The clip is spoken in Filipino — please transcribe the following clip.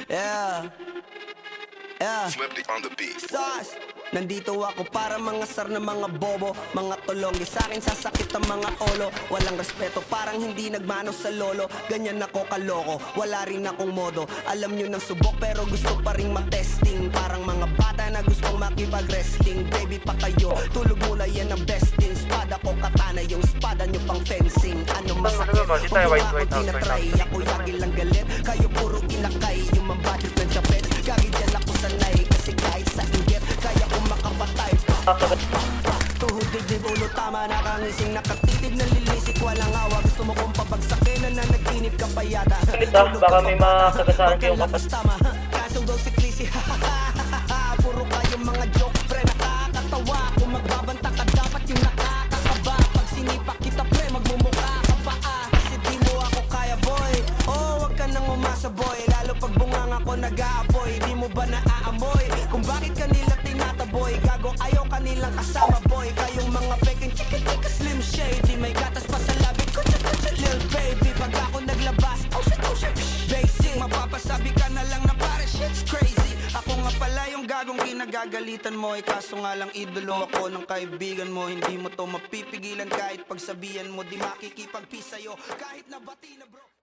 Yeah. Yeah. Flippy on the beat. Sauce. Nandito ako para mga sar na mga bobo, mga tulonggi sa akin sasakit ang mga olo. Walang respeto, parang hindi nagmano sa lolo. Ganyan ako kaloko, wala rin akong modo. Alam nyo ng subok pero gusto pa rin matesting. Parang mga bata na gustong makipag-wrestling. Baby pa kayo, tulog muna yan ang besting. Spada ko katana, yung spada nyo pang fencing. Ano masakit, kung gawa ko tinatry. Ako yagi lang galit, kayo puro inakay. Yung mambadit ng chapet, gagi dyan ako sanay. Kasi kahit sa inggit, kaya kong makapatay. Tuhod dibdib ulo tama, nakangising nakatitig na lilisik, walang awa. Gusto mo kong pabagsakin na nanaginip ka pa yata. Baka may makagasaan kayong kapatid. Kasong daw si Clissy, puro kayong mga joke, pre, nakakatawa. Kung magbabanta ka dapat yung nakakakaba. Pag sinipak kita, pre, magmumukha ka pa kasi di mo ako kaya, boy. Oh, wag ka nang umasa, boy. Lalo pag bunganga ko nag-aapoy. Di mo ba naaamoy kung bakit kanila tinataboy? Gago, ayaw kanilang kasama, boy. Kayong mga peking chika-chika slim shady. May gatas pa sa labi ko, cha-cha-cha, lil baby. Pag ako naglabas, oh shit, basic. Mapapasabi ka na lang na pare, shit's crazy. Ako nga pala yung gagong kinagagalitan mo. Kaso nga lang idolo ako ng kaibigan mo. Hindi mo to mapipigilan kahit pagsabihan mo. Di makikipag-peace sa'yo kahit nabati na bro.